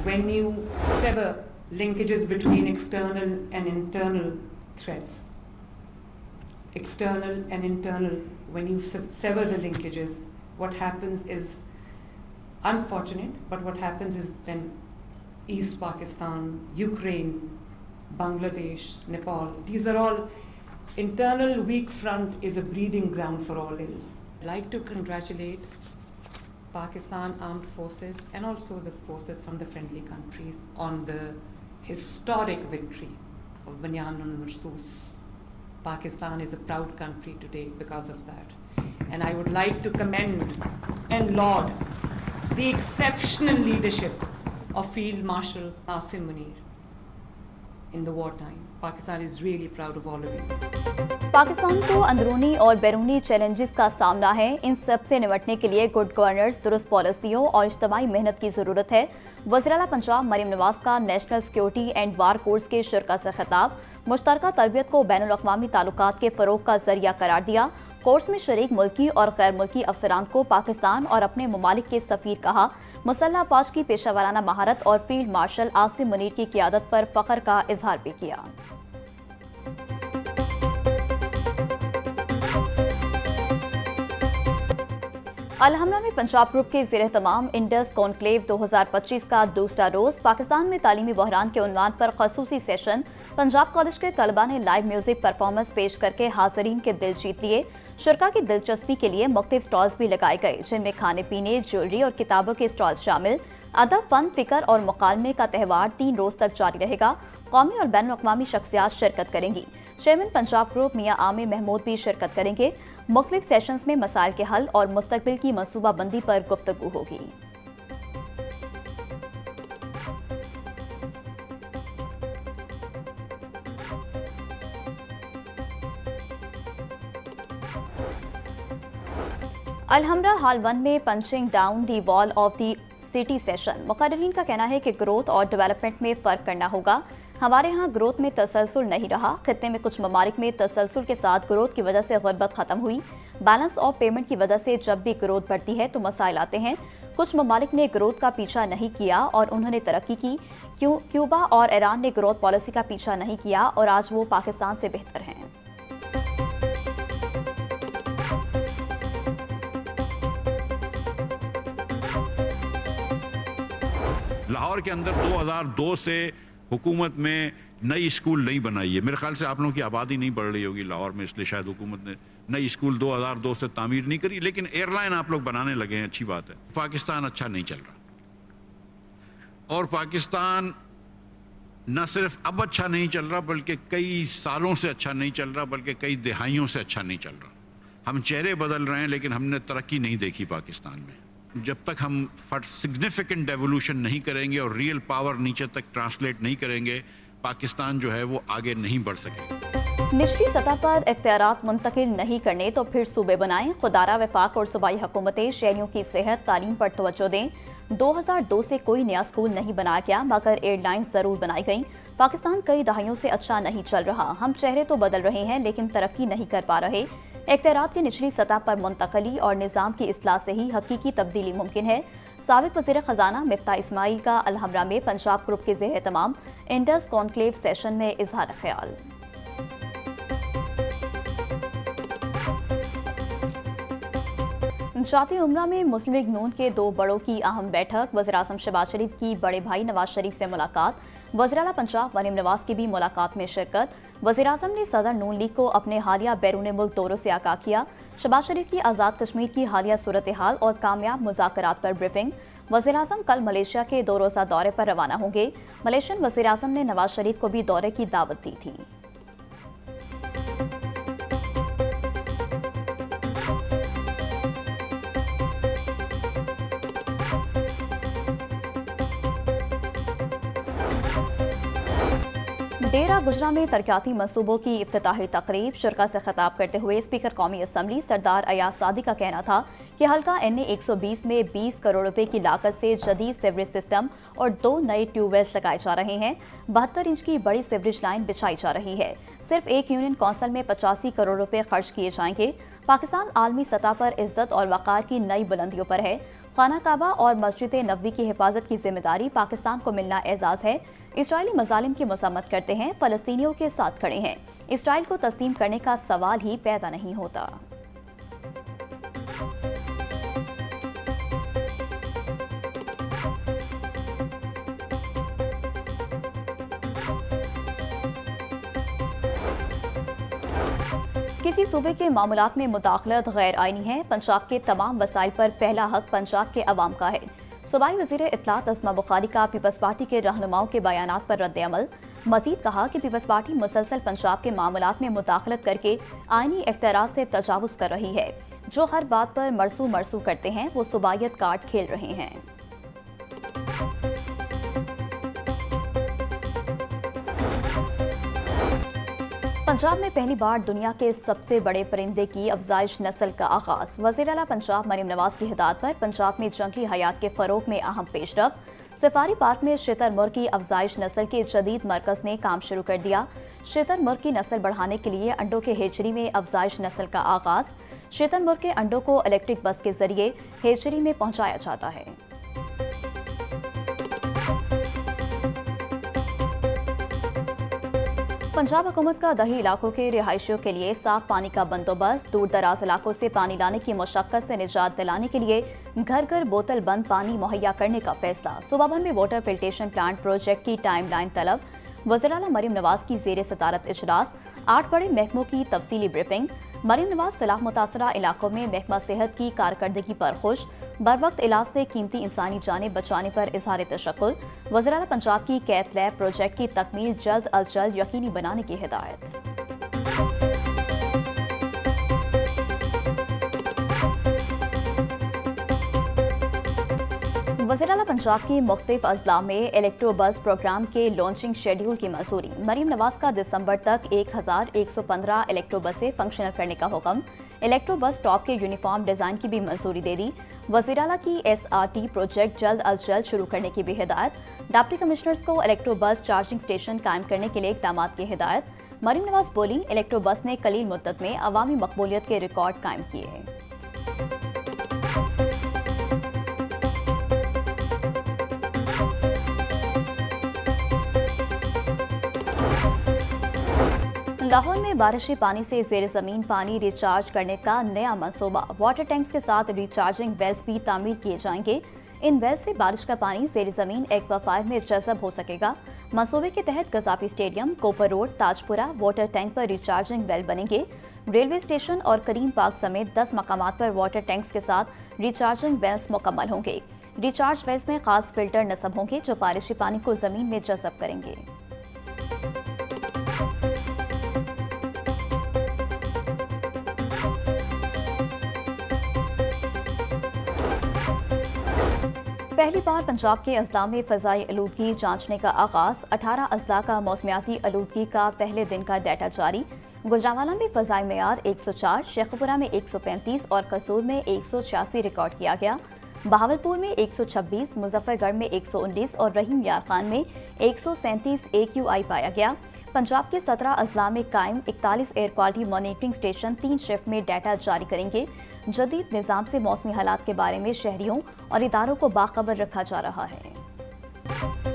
when you sever linkages between external and internal threats. External and internal, when you sever the linkages, what happens is unfortunate, but what happens is then East Pakistan, Ukraine, Bangladesh, Nepal, these are all internal weak front is a breeding ground for all ills. I'd like to congratulate Pakistan Armed Forces and also the forces from the friendly countries on the historic victory of Banyan al-Marsus. Pakistan is a proud country today because of that. And I would like to commend and laud the exceptional leadership of Field Marshal Asim Munir in the wartime. Pakistan is really proud of all of you. Pakistan को अंदरूनी और बैरूनी challenges का सामना है। इन सब से निपटने के लिए गुड गवर्नेंस, दुरुस्त पॉलिसियों और इज्तिमाई मेहनत की ज़रूरत है। वज़ीर आला पंजाब मरीम नवाज़ का national security and war course के शुरका से खिताब। मुश्तरका तरबियत को बैनुल अक़वामी ताल्लुकात के फ़रोग़ का ज़रिया करार दिया। कोर्स में शरीक मुल्की और गैर मुल्की अफसरान को पाकिस्तान और अपने ममालिक के सफ़ीर कहा। मुसल्लह अफ़वाज की पेशावराना महारत और फील्ड मार्शल आसिम मुनीर की क़ियादत पर फ़ख्र का इजहार भी किया। अलहमरा में पंजाब ग्रुप के ज़ेर तमाम इंडस कॉन्क्लेव 2025 का दूसरा रोज़। पाकिस्तान में तालीमी बहरान के उन्वान पर खसूसी सेशन। पंजाब कॉलेज के तलबा ने लाइव म्यूजिक परफॉर्मेंस पेश करके हाज़रीन के दिल जीत लिए। शुरका की दिलचस्पी के लिए मुख्तलिफ स्टॉल्स भी लगाए गए, जिनमें खाने पीने, ज्वेलरी और किताबों के स्टॉल शामिल। अदब, फ़न, फ़िक्र और मुकालमे का त्यौहार 3 रोज़ तक जारी रहेगा। कौमी और बैनुल अक़वामी शख्सियात शिरकत करेंगी। चेयरमैन पंजाब ग्रुप मियाँ आमिर महमूद भी शिरकत करेंगे। मुख्तलिफ सेशंस में मसाइल के हल और मुस्तकबिल की मनसूबाबंदी पर गुफ्तगू होगी। अलहमरा हॉल 1 में punching down the wall of the city session. मुक़र्रिरीन का कहना है कि ग्रोथ और डेवलपमेंट में फ़र्क करना होगा। हमारे यहाँ ग्रोथ में तसलसल नहीं रहा। खित्ते में कुछ ममालिक में तसलसल के साथ ग्रोथ की वजह से गुर्बत ख़त्म हुई। बैलेंस ऑफ पेमेंट की वजह से जब भी ग्रोथ बढ़ती है तो मसाइल आते हैं। कुछ ममालिक ने ग्रोथ का पीछा नहीं किया और उन्होंने तरक्की की। क्यूबा और ईरान ने ग्रोथ पॉलिसी का पीछा नहीं किया और आज वो पाकिस्तान से बेहतर हैं। लाहौर के अंदर 2002 से हुकूमत में नई स्कूल नहीं बनाई है। मेरे ख्याल से आप लोगों की आबादी नहीं बढ़ रही होगी लाहौर में, इसलिए शायद हुकूमत ने नई स्कूल 2002 से तामीर नहीं करी। लेकिन एयरलाइन आप लोग बनाने लगे हैं, अच्छी बात है। पाकिस्तान अच्छा नहीं चल रहा और पाकिस्तान न सिर्फ अब अच्छा नहीं चल रहा बल्कि कई सालों से अच्छा नहीं चल रहा, बल्कि कई दिहाइयों से अच्छा नहीं चल रहा। हम चेहरे बदल रहे हैं लेकिन हमने तरक्की नहीं देखी पाकिस्तान में। जब तक हम सिग्निफिकेंट डेवोल्यूशन नहीं करेंगे और रियल पावर नीचे तक ट्रांसलेट नहीं करेंगे, पाकिस्तान जो है वो आगे नहीं बढ़ सकेगा। निचली सतह पर इख्तियारात मुंतकिल नहीं करने तो फिर सूबे बनाएं। खुदारा वफाक और सूबाई हुकूमतें शहरियों की सेहत तालीम पर तवज्जो दें। 2002 से कोई नया स्कूल नहीं बनाया गया मगर एयरलाइंस ज़रूर बनाई गईं। पाकिस्तान कई दहाइयों से अच्छा नहीं चल रहा। हम चेहरे तो बदल रहे हैं लेकिन तरक्की नहीं कर पा रहे। इख्तियारात की निचली सतह पर मुंतकली और निज़ाम की इस्लाह से ही हकीकी तब्दीली मुमकिन है। साबिक वज़ीर ख़जाना मिफ्ताह इस्माइल का अलहमरा में पंजाब ग्रुप के ज़ेर तमाम इंडस कॉन्क्लेव सेशन में इजहार ख्याल। जाती उम्रा में मुस्लिम लीग नून के 2 बड़ों की अहम बैठक। वज़ीर आज़म शहबाज शरीफ की बड़े भाई नवाज शरीफ से मुलाकात। वज़ीर आला पंजाब मरीम नवाज की भी मुलाकात में शिरकत। वज़ीर आज़म ने सदर नून लीग को अपने हालिया बैरून मुल्क दौरों से आगाह किया। शहबाज शरीफ की आज़ाद कश्मीर की हालिया सूरत हाल और कामयाब मुज़ाकरात पर ब्रीफिंग। वज़ीर आज़म कल मलेशिया के 2 रोज़ा दौरे पर रवाना होंगे। मलेशियन वज़ीर आज़म ने नवाज शरीफ को भी दौरे की दावत दी थी। डेरा गुजरा में तरक्याती मंसूबों की इफ्तिताही तकरीब। शुरका से खिताब करते हुए स्पीकर कौमी असम्बली सरदार अयाज सादी का कहना था कि हल्का NA 120 में 20 करोड़ रुपए की लागत से जदीद सीवरेज सिस्टम और 2 नए ट्यूबवेल्स लगाए जा रहे हैं। 72 इंच की बड़ी सीवरेज लाइन बिछाई जा रही है। सिर्फ एक यूनियन कौंसिल में 85 करोड़ रुपए खर्च किए जाएंगे। पाकिस्तान आलमी सतह पर इज्जत और वक़ार की नई बुलंदियों पर है। خانہ کعبہ اور مسجد نبوی کی حفاظت کی ذمہ داری پاکستان کو ملنا اعزاز ہے. اسرائیلی مظالم کی مذمت کرتے ہیں, فلسطینیوں کے ساتھ کھڑے ہیں. اسرائیل کو تسلیم کرنے کا سوال ہی پیدا نہیں ہوتا. کسی صوبے کے معاملات میں مداخلت غیر آئینی ہے. پنجاب کے تمام وسائل پر پہلا حق پنجاب کے عوام کا ہے. صوبائی وزیر اطلاعات اسما بخاری کا پیپلز پارٹی کے رہنماؤں کے بیانات پر رد عمل. مزید کہا کہ پیپلز پارٹی مسلسل پنجاب کے معاملات میں مداخلت کر کے آئینی اختیارات سے تجاوز کر رہی ہے. جو ہر بات پر مرسو کرتے ہیں وہ صوبائیت کارڈ کھیل رہے ہیں. پنجاب میں پہلی بار دنیا کے سب سے بڑے پرندے کی افزائش نسل کا آغاز. وزیر اعلیٰ پنجاب مریم نواز کی ہدایت پر پنجاب میں جنگلی حیات کے فروغ میں اہم پیش رفت. سفاری پارک میں شتر مرغ کی افزائش نسل کے جدید مرکز نے کام شروع کر دیا. شتر مرغ کی نسل بڑھانے کے لیے انڈوں کے ہیچری میں افزائش نسل کا آغاز. شتر مرغ کے انڈوں کو الیکٹرک بس کے ذریعے ہیچری میں پہنچایا جاتا ہے. پنجاب حکومت کا دیہی علاقوں کے رہائشیوں کے لیے صاف پانی کا بندوبست. دور دراز علاقوں سے پانی لانے کی مشقت سے نجات دلانے کے لیے گھر گھر بوتل بند پانی مہیا کرنے کا فیصلہ. صوبہ بھر میں واٹر فلٹریشن پلانٹ پروجیکٹ کی ٹائم لائن طلب. وزیر اعلیٰ مریم نواز کی زیر صدارت اجلاس. 8 بڑے محکموں کی تفصیلی بریفنگ. مریم نواز سیلاب متاثرہ علاقوں میں محکمہ صحت کی کارکردگی پر خوش. بروقت علاج سے قیمتی انسانی جانیں بچانے پر اظہار تشکر. وزیر اعلیٰ پنجاب کی کیتھ لیب پروجیکٹ کی تکمیل جلد از جلد یقینی بنانے کی ہدایت. وزیر اعلیٰ پنجاب کی مختلف اضلاع میں الیکٹرو بس پروگرام کے لانچنگ شیڈیول کی منظوری. مریم نواز کا دسمبر تک 1115 الیکٹرو بسیں فنکشنل کرنے کا حکم. الیکٹرو بس ٹاپ کے یونیفارم ڈیزائن کی بھی منظوری دے دی. وزیر اعلیٰ کی SRT پروجیکٹ جلد از جلد شروع کرنے کی بھی ہدایت. ڈپٹی کمشنرز کو الیکٹرو بس چارجنگ اسٹیشن قائم کرنے کے لیے اقدامات کی ہدایت. مریم نواز بولی, الیکٹرو بس نے قلیل مدت میں عوامی مقبولیت کے ریکارڈ قائم کیے. لاہور میں بارشی پانی سے زیر زمین پانی ریچارج کرنے کا نیا منصوبہ. واٹر ٹینکس کے ساتھ ریچارجنگ ویلز بھی تعمیر کیے جائیں گے. ان ویلز سے بارش کا پانی زیر زمین ایکوافائر میں جذب ہو سکے گا. منصوبے کے تحت Gaddafi stadium, Cooper road, Tajpura water tank پر ریچارجنگ ویل بنیں گے. ریلوے اسٹیشن اور کریم پارک سمیت 10 مقامات پر واٹر ٹینکس کے ساتھ ریچارجنگ ویلز مکمل ہوں گے. ریچارج ویلز میں خاص فلٹر نصب ہوں گے جو بارشی پانی کو زمین میں جذب کریں گے. پہلی بار پنجاب کے اضلاع میں فضائی آلودگی جانچنے کا آغاز. 18 اضلاع کا موسمیاتی آلودگی کا پہلے دن کا ڈیٹا جاری. گوجرانوالہ میں فضائی معیار 104, شیخوپورہ میں 135 اور قصور میں 186 ریکارڈ کیا گیا. بہاولپور میں 126, مظفر گڑھ میں 119 اور رحیم یار خان میں 137 AQI پایا گیا. پنجاب کے 17 اضلاع میں قائم 41 air quality monitoring station 3 shift میں ڈیٹا جاری کریں گے. جدید نظام سے موسمی حالات کے بارے میں شہریوں اور اداروں کو باخبر رکھا جا رہا ہے.